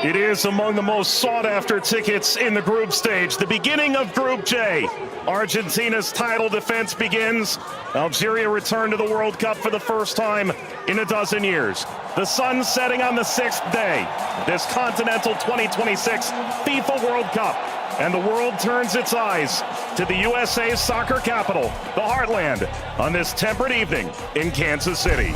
It is among the most sought-after tickets in the group stage. The beginning of Group J. Argentina's title defense begins. Algeria returned to the World Cup for the first time in a dozen years. The sun setting on the 6th day. This Continental 2026 FIFA World Cup. And the world turns its eyes to the USA's soccer capital, the Heartland, on this temperate evening in Kansas City.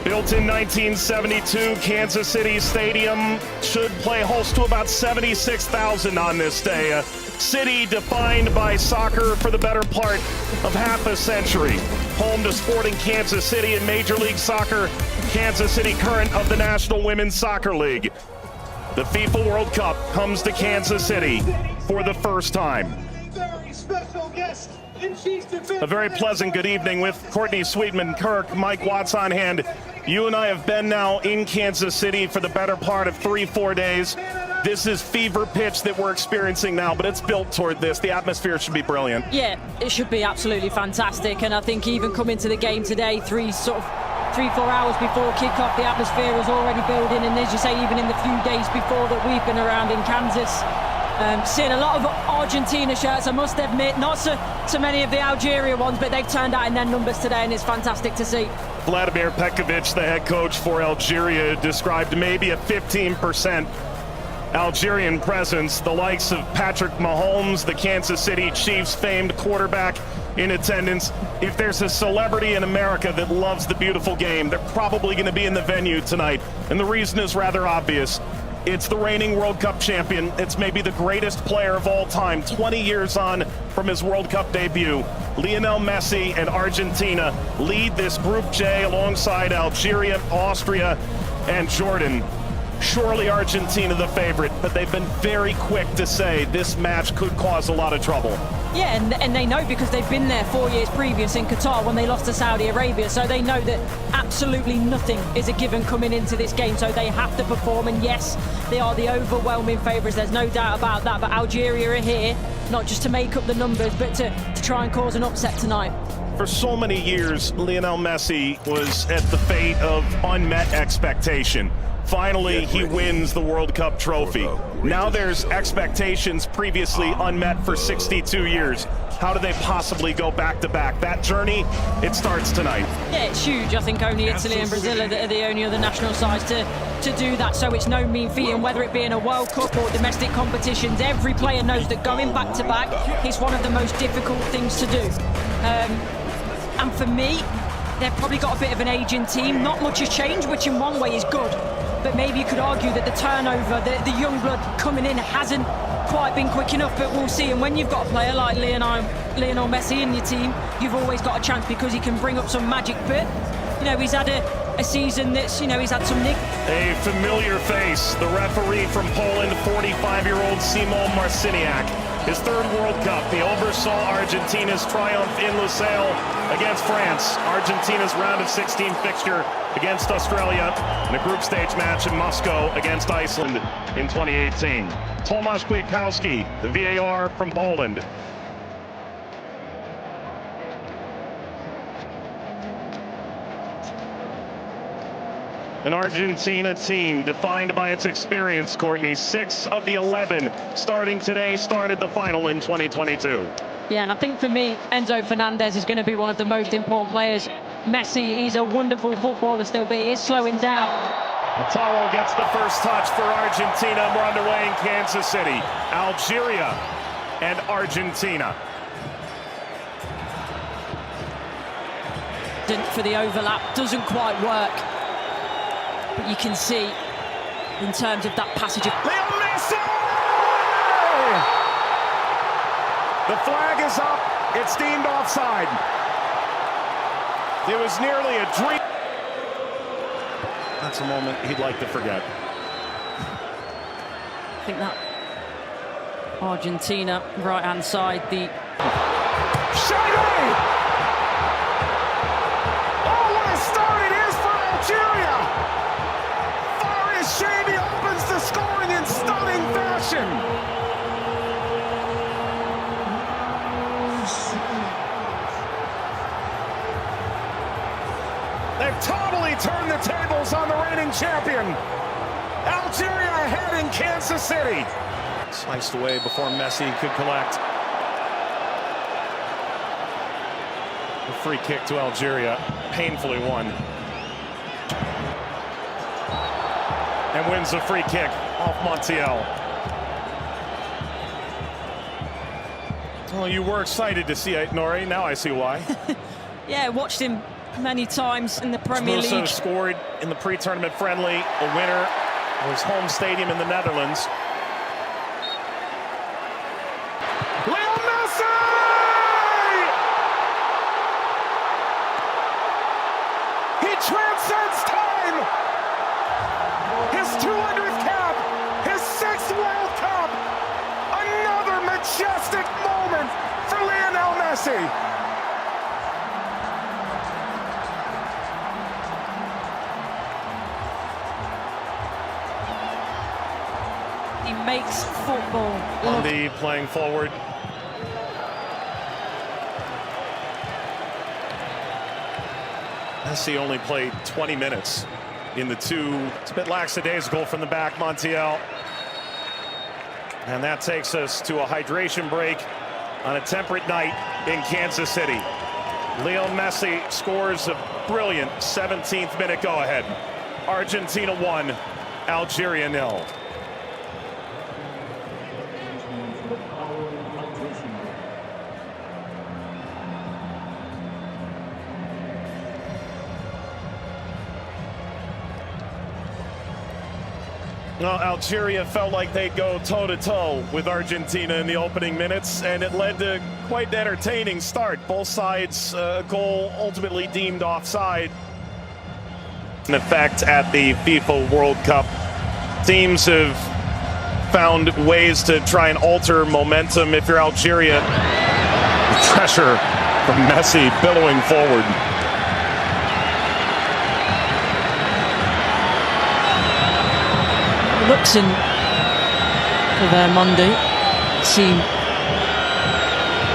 Built in 1972, Kansas City Stadium should play host to about 76,000 on this day. A city defined by soccer for the better part of half a century. Home to Sporting Kansas City in Major League Soccer, Kansas City Current of the National Women's Soccer League. The FIFA World Cup comes to Kansas City for the first time. A very pleasant good evening with Courtney Sweetman-Kirk, Mike Watts on hand. You and I have been now in Kansas City for the better part of 3-4 days. This is fever pitch that we're experiencing now, but it's built toward this. The atmosphere should be brilliant. Yeah, it should be absolutely fantastic. And I think even coming to the game today, 3-4 hours before kickoff, the atmosphere was already building. And as you say, even in the few days before that we've been around in Kansas, seeing a lot of Argentina shirts, I must admit, not so many of the Algeria ones, but they've turned out in their numbers today, and it's fantastic to see. Vladimir Petkovic, the head coach for Algeria, described maybe a 15% Algerian presence. The likes of Patrick Mahomes, the Kansas City Chiefs famed quarterback, in attendance. If there's a celebrity in America that loves the beautiful game, they're probably going to be in the venue tonight. And the reason is rather obvious. It's the reigning World Cup champion. It's maybe the greatest player of all time, 20 years on from his World Cup debut. Lionel Messi and Argentina lead this Group J alongside Algeria, Austria, and Jordan. Surely Argentina the favorite, but they've been very quick to say this match could cause a lot of trouble. Yeah, and they know because they've been there 4 years previous in Qatar when they lost to Saudi Arabia, so they know that absolutely nothing is a given coming into this game, so they have to perform. And yes, they are the overwhelming favourites, there's no doubt about that, but Algeria are here not just to make up the numbers, but to try and cause an upset tonight. For so many years, Lionel Messi was at the fate of unmet expectation. Finally, he wins the World Cup trophy. Now there's expectations previously unmet for 62 years. How do they possibly go back-to-back? That journey, it starts tonight. Yeah, it's huge. I think only Italy and Brazil are the only other national sides to do that, so it's no mean feat. And whether it be in a World Cup or domestic competitions, every player knows that going back-to-back is one of the most difficult things to do. And for me, they've probably got a bit of an aging team. Not much has changed, which in one way is good. But maybe you could argue that the turnover, the young blood coming in hasn't quite been quick enough, but we'll see. And when you've got a player like Lionel Messi in your team, you've always got a chance because he can bring up some magic. But, you know, he's had a season that's, you know, he's had some nick. A familiar face, the referee from Poland, 45-year-old Szymon Marciniak. His third World Cup, he oversaw Argentina's triumph in Lusail against France. Argentina's round of 16 fixture against Australia in a group stage match in Moscow against Iceland in 2018. Tomasz Kwiatkowski, the VAR from Poland. An Argentina team defined by its experience, Courtney. 6 of the 11 starting today started the final in 2022. Yeah, and I think for me, Enzo Fernandez is going to be one of the most important players. Messi, he's a wonderful footballer still, but he is slowing down. Taro gets the first touch for Argentina. We're underway in Kansas City. Algeria and Argentina. For the overlap, doesn't quite work. But you can see, in terms of that passage of Lionel Messi! The flag is up. It's deemed offside. It was nearly a dream. That's a moment he'd like to forget. I think that Argentina, right-hand side, the... Shady! Oh, what a start it is for Algeria! Shady opens the scoring in stunning fashion. They've totally turn the tables on the reigning champion. Algeria ahead in Kansas City. Sliced away before Messi could collect. A free kick to Algeria, painfully won. And wins a free kick off Montiel. Well, you were excited to see it, Nori. Now I see why. Yeah, watched him many times in the Premier League. Also scored in the pre-tournament friendly, a winner of his home stadium in the Netherlands. Lionel Messi! He transcends time! His 200th cap, his 6th World Cup, another majestic moment for Lionel Messi. He makes football look. Andy playing forward. Messi only played 20 minutes in the two. It's a bit lackadaisical from the back, Montiel. And that takes us to a hydration break on a temperate night in Kansas City. Lionel Messi scores a brilliant 17th minute go-ahead. Argentina 1, Algeria 0. Well, Algeria felt like they'd go toe-to-toe with Argentina in the opening minutes, and it led to quite an entertaining start. Both sides, goal ultimately deemed offside. In effect at the FIFA World Cup, teams have found ways to try and alter momentum. If you're Algeria, pressure from Messi billowing forward. Looks in for their Monday. Seem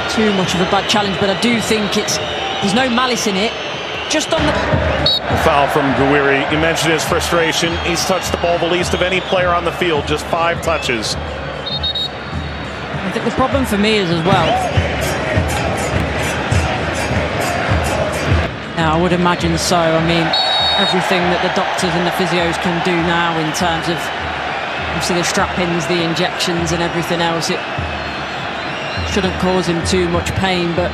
too much of a bad challenge, but I do think there's no malice in it. Just on the foul from Gouiri. You mentioned his frustration. He's touched the ball the least of any player on the field, just 5 touches. I think the problem for me is as well. Now, I would imagine so. I mean, everything that the doctors and the physios can do now in terms of obviously the strap-ins, the injections and everything else, it shouldn't cause him too much pain, but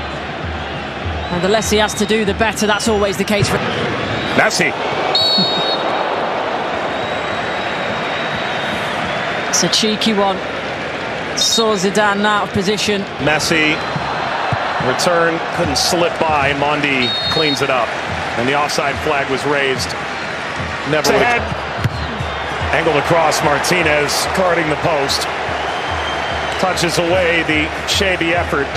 the less he has to do, the better. That's always the case for Messi. It's a cheeky one. Saw Zidane out of position. Messi, return, couldn't slip by. Mondi cleans it up, and the offside flag was raised. Never ahead. Angled across, Martinez guarding the post. Touches away the shady effort.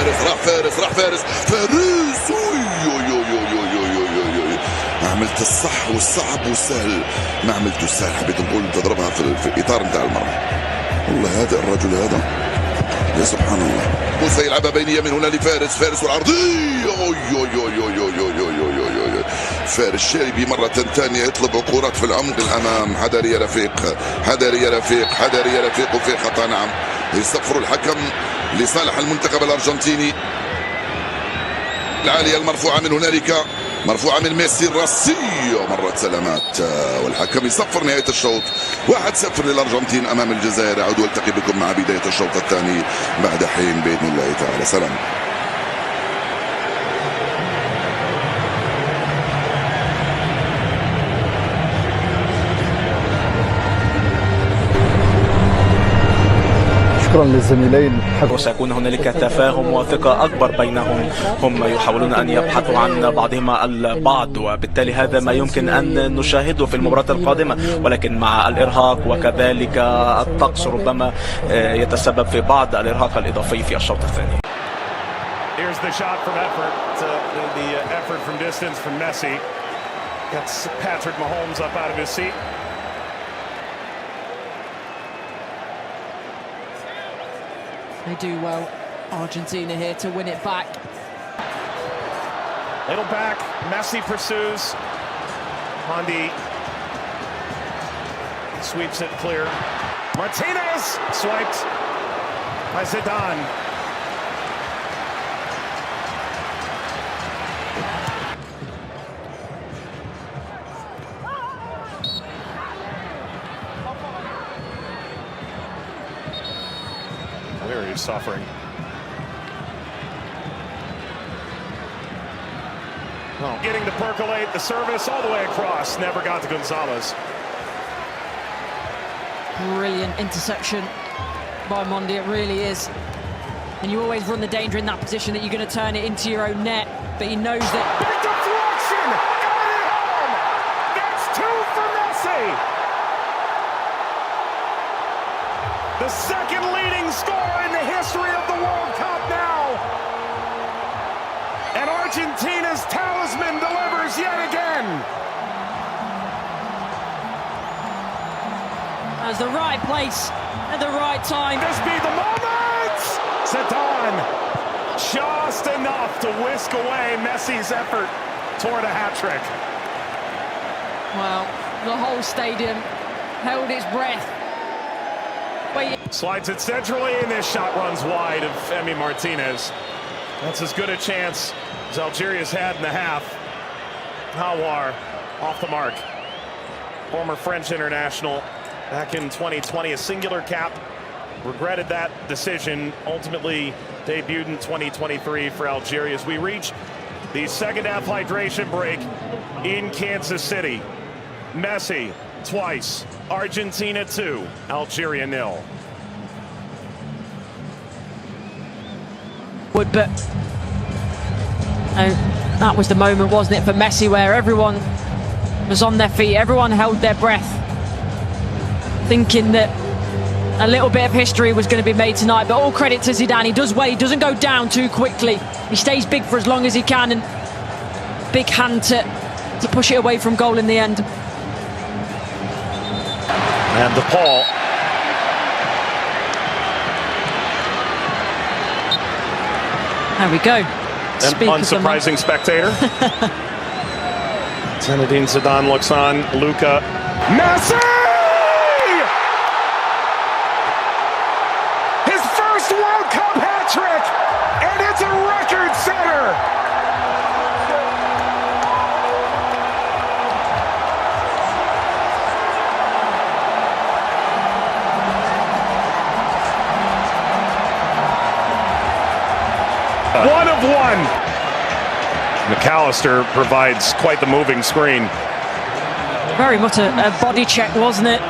ما عملت الصح والصعب والسهل، ما عملته السهل، حبيت نقول تضربها في اطار نتاع المرمى. والله هذا الرجل هذا يا سبحان الله. موسى يلعبها بينيه من هنا لفارس، فارس والعرضيه. فارس شاربي مرة ثانية يطلب كرات في العمق الأمام. حذر يا رفيق، حذر يا رفيق، حذر يا رفيق، وفي خطأ. نعم، يصفر الحكم لصالح المنتخب الأرجنتيني. العالية المرفوعة من هنالك، مرفوعة من ميسي، الراسية مرت سلامات، والحكم يصفر نهاية الشوط. 1-0 للأرجنتين أمام الجزائر. أعود والتقي بكم مع بداية الشوط الثاني بعد حين بإذن الله تعالى. سلام. شكرا للزميلين. وسيكون هنالك تفاهم وثقة أكبر بينهم. هم يحاولون أن يبحثوا عن بعضهما البعض، وبالتالي هذا ما يمكن أن نشاهده في المباراة القادمة، ولكن مع الإرهاق وكذلك الطقس ربما يتسبب في بعض الإرهاق الإضافي في الشوط الثاني. Here's the shot from effort. The effort from distance from Messi. Gets Patrick Mahomes up out of his seat. They do well, Argentina here to win it back. Little back, Messi pursues. Hondi sweeps it clear. Martinez swiped by Zidane. Very suffering. Oh. Getting to percolate the service all the way across. Never got to Gonzalez. Brilliant interception by Mondi, it really is. And you always run the danger in that position that you're going to turn it into your own net, but he knows that. Big deflection! Got it home! That's 2 for Messi! The second leading scorer in the history of the World Cup now! And Argentina's talisman delivers yet again! That's the right place at the right time. This be the moment! Zidane, just enough to whisk away Messi's effort toward a hat-trick. Well, the whole stadium held its breath. Slides it centrally, and this shot runs wide of Emi Martinez. That's as good a chance as Algeria's had in the half. Hawar off the mark. Former French international back in 2020, a singular cap. Regretted that decision. Ultimately debuted in 2023 for Algeria as we reach the second half hydration break in Kansas City. Messi twice, Argentina 2, Algeria 0. But that was the moment, wasn't it, for Messi, where everyone was on their feet, everyone held their breath, thinking that a little bit of history was going to be made tonight. But all credit to Zidane, he does well, he doesn't go down too quickly, he stays big for as long as he can, and big hand to push it away from goal in the end. And DePaul. There we go. An unsurprising spectator. Zinedine Zidane looks on. Luka. Messi! His first World Cup hat-trick! And it's a record setter! One of one. McAllister provides quite the moving screen. Very much a body check, wasn't it?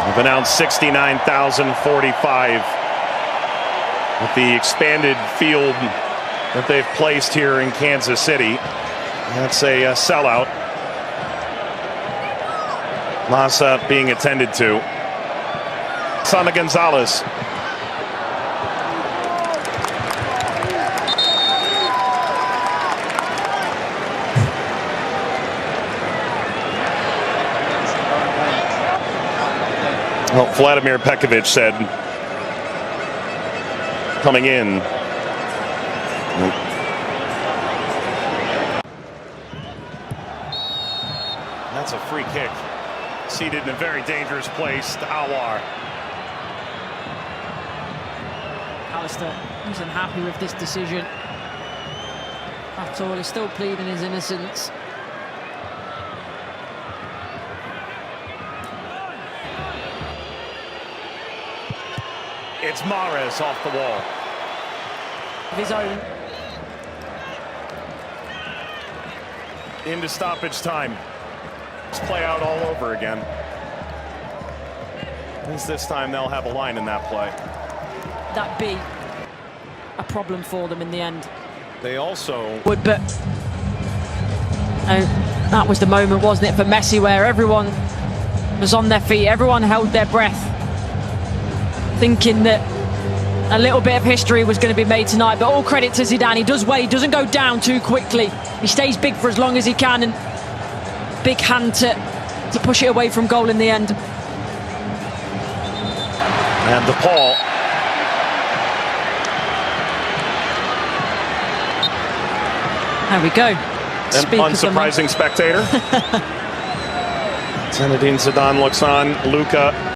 We've announced 69,045 with the expanded field that they've placed here in Kansas City. That's a sellout. Massa being attended to. Sana Gonzalez. Well, Vladimir Pekovic said coming in. That's a free kick. Seated in a very dangerous place to Awar. Alistair isn't happy with this decision at all. He's still pleading his innocence. It's Mahrez off the wall. Of his own. Into stoppage time. Let's play out all over again. At least this time they'll have a line in that play. That be a problem for them in the end. They also But that was the moment, wasn't it, for Messi, where everyone was on their feet, everyone held their breath, thinking that a little bit of history was going to be made tonight. But all credit to Zidane, he does well, he doesn't go down too quickly, he stays big for as long as he can, and big hand to push it away from goal in the end. And the DePaul. 1-0 to There we go. An unsurprising spectator. Zinedine Zidane looks on. Luka